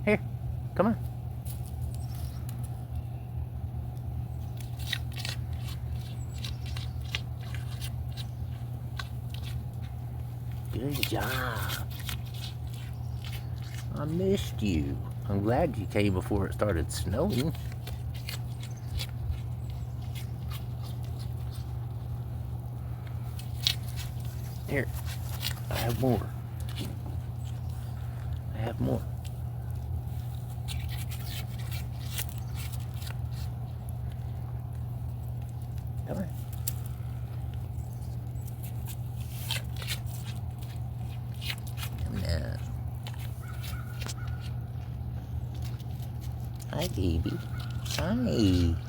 Here, come on. Good job. I missed you. I'm glad you came before it started snowing. Here, I have more. I have more. Come on. Come now. Hi, baby. Hi.